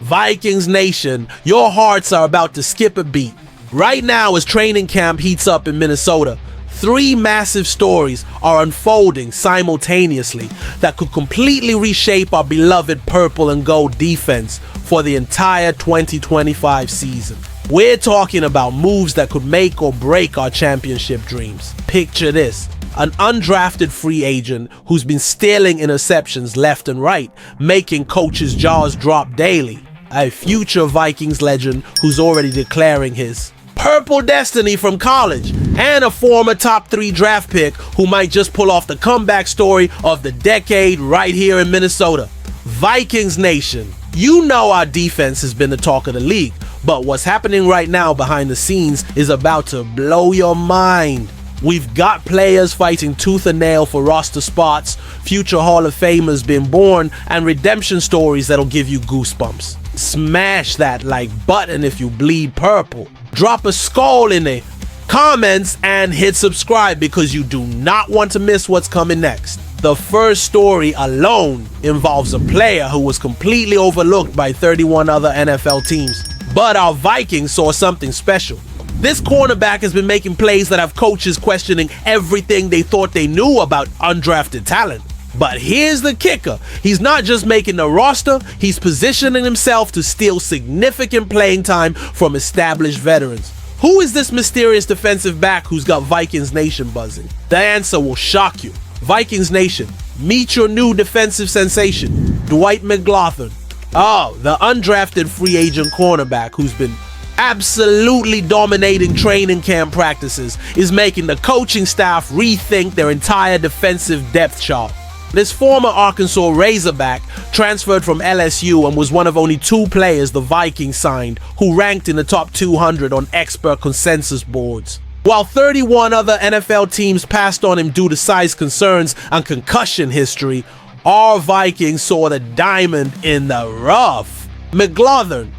Vikings Nation, your hearts are about to skip a beat. Right now, as training camp heats up in Minnesota, three massive stories are unfolding simultaneously that could completely reshape our beloved purple and gold defense for the entire 2025 season. We're talking about moves that could make or break our championship dreams. Picture this. An undrafted free agent who's been stealing interceptions left and right, making coaches' jaws drop daily. A future Vikings legend who's already declaring his purple destiny from college, and a former top 3 draft pick who might just pull off the comeback story of the decade right here in Minnesota. Vikings Nation, you know our defense has been the talk of the league, but what's happening right now behind the scenes is about to blow your mind. We've got players fighting tooth and nail for roster spots, future Hall of Famers being born, and redemption stories that'll give you goosebumps. Smash that like button if you bleed purple. Drop a skull in the comments and hit subscribe because you do not want to miss what's coming next. The first story alone involves a player who was completely overlooked by 31 other NFL teams. But our Vikings saw something special. This cornerback has been making plays that have coaches questioning everything they thought they knew about undrafted talent. But here's the kicker. He's not just making the roster, he's positioning himself to steal significant playing time from established veterans. Who is this mysterious defensive back who's got Vikings Nation buzzing? The answer will shock you. Vikings Nation, meet your new defensive sensation, Dwight McGloth. Oh, the undrafted free agent cornerback who's been absolutely dominating training camp practices is making the coaching staff rethink their entire defensive depth chart. This former Arkansas Razorback transferred from LSU and was one of only 2 players the Vikings signed who ranked in the top 200 on expert consensus boards. While 31 other NFL teams passed on him due to size concerns and concussion history, our Vikings saw the diamond in the rough. McGloth,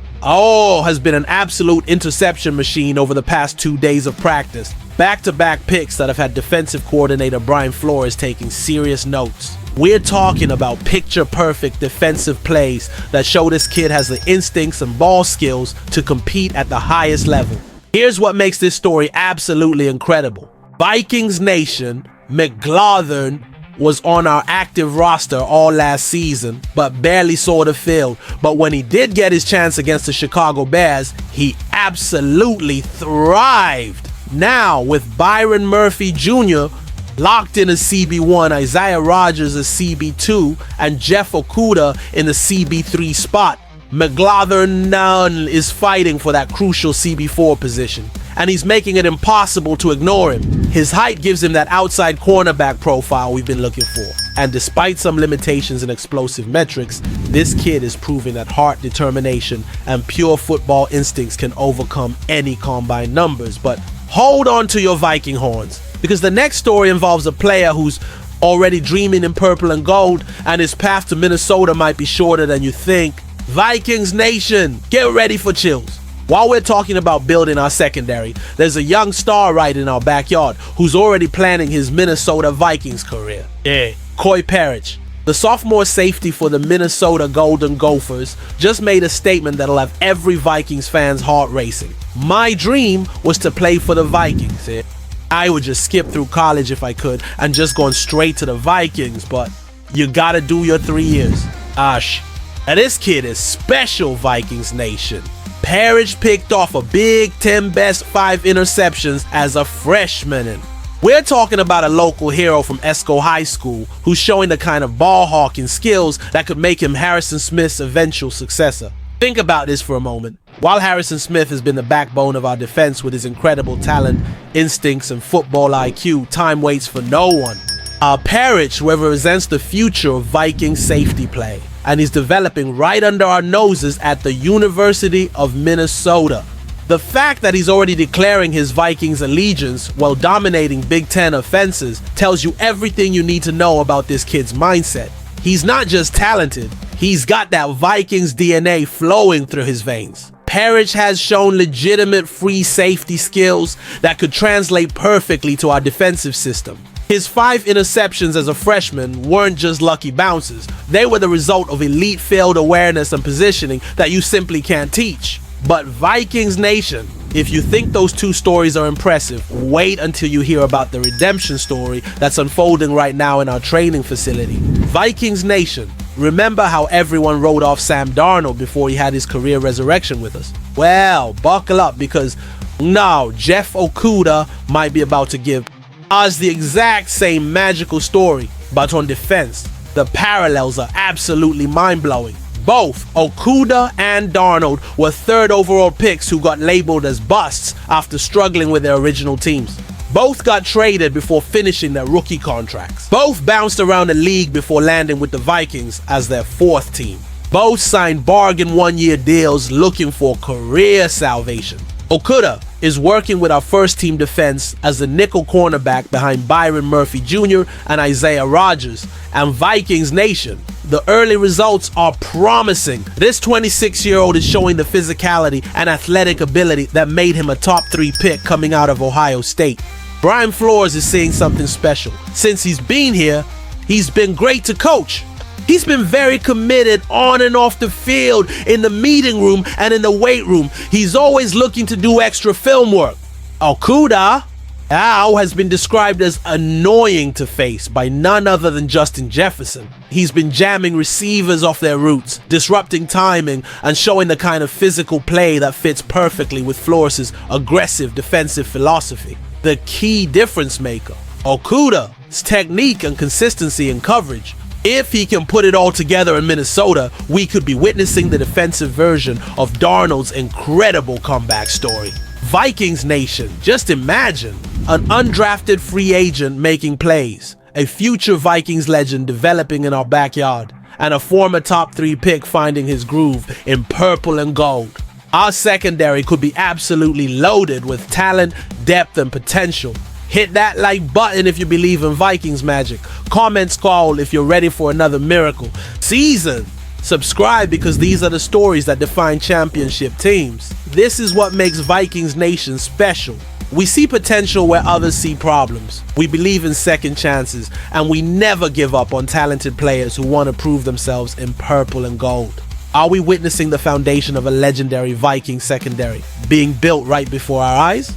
has been an absolute interception machine over the past 2 days of practice. Back-to-back picks that have had defensive coordinator Brian Flores taking serious notes. We're talking about picture-perfect defensive plays that show this kid has the instincts and ball skills to compete at the highest level. Here's what makes this story absolutely incredible. Vikings Nation, McGloth was on our active roster all last season, but barely saw the field. But when he did get his chance against the Chicago Bears, he absolutely thrived. Now, with Byron Murphy Jr. locked in as CB1, Isaiah Rodgers as CB2, and Jeff Okudah in the CB3 spot, McGloth is fighting for that crucial CB4 position, and he's making it impossible to ignore him. His height gives him that outside cornerback profile we've been looking for. And despite some limitations in explosive metrics, this kid is proving that heart, determination, and pure football instincts can overcome any combine numbers. But hold on to your Viking horns, because the next story involves a player who's already dreaming in purple and gold, and his path to Minnesota might be shorter than you think. Vikings Nation, get ready for chills. While we're talking about building our secondary, there's a young star right in our backyard who's already planning his Minnesota Vikings career. Ky Parish, the sophomore safety for the Minnesota Golden Gophers, just made a statement that'll have every Vikings fan's heart racing. My dream was to play for the Vikings. I would just skip through college if I could and just gone straight to the Vikings, but you gotta do your 3 years. Now this kid is special, Vikings Nation. Parish picked off a Big Ten best 5 interceptions as a freshman. And we're talking about a local hero from Esco High School who's showing the kind of ball hawking skills that could make him Harrison Smith's eventual successor. Think about this for a moment. While Harrison Smith has been the backbone of our defense with his incredible talent, instincts, and football IQ, time waits for no one. Parish represents the future of Viking safety play, and he's developing right under our noses at the University of Minnesota. The fact that he's already declaring his Vikings allegiance while dominating Big Ten offenses tells you everything you need to know about this kid's mindset. He's not just talented, he's got that Vikings DNA flowing through his veins. Parish has shown legitimate free safety skills that could translate perfectly to our defensive system. His 5 interceptions as a freshman weren't just lucky bounces. They were the result of elite field awareness and positioning that you simply can't teach. But Vikings Nation, if you think those 2 stories are impressive, wait until you hear about the redemption story that's unfolding right now in our training facility. Vikings Nation, remember how everyone wrote off Sam Darnold before he had his career resurrection with us? Well, buckle up, because now Jeff Okudah might be about to give us the exact same magical story, but on defense. The parallels are absolutely mind-blowing. Both Okudah and Darnold were 3rd overall picks who got labeled as busts after struggling with their original teams. Both got traded before finishing their rookie contracts. Both bounced around the league before landing with the Vikings as their 4th team. Both signed bargain 1-year deals looking for career salvation. Okudah is working with our first team defense as the nickel cornerback behind Byron Murphy Jr. and Isaiah Rodgers. And Vikings Nation, the early results are promising. This 26-year-old is showing the physicality and athletic ability that made him a top 3 pick coming out of Ohio State. Brian Flores is seeing something special. Since he's been here, he's been great to coach. He's been very committed on and off the field, in the meeting room and in the weight room. He's always looking to do extra film work. Okudah has been described as annoying to face by none other than Justin Jefferson. He's been jamming receivers off their routes, disrupting timing, and showing the kind of physical play that fits perfectly with Flores' aggressive defensive philosophy. The key difference maker, Okudah's technique and consistency in coverage. If he can put it all together in Minnesota, we could be witnessing the defensive version of Darnold's incredible comeback story. Vikings Nation, just imagine an undrafted free agent making plays, a future Vikings legend developing in our backyard, and a former top 3 pick finding his groove in purple and gold. Our secondary could be absolutely loaded with talent, depth, and potential. Hit that like button if you believe in Vikings magic. Comment Skull if you're ready for another miracle season. Subscribe, because these are the stories that define championship teams. This is what makes Vikings Nation special. We see potential where others see problems. We believe in second chances, and we never give up on talented players who want to prove themselves in purple and gold. Are we witnessing the foundation of a legendary Viking secondary being built right before our eyes?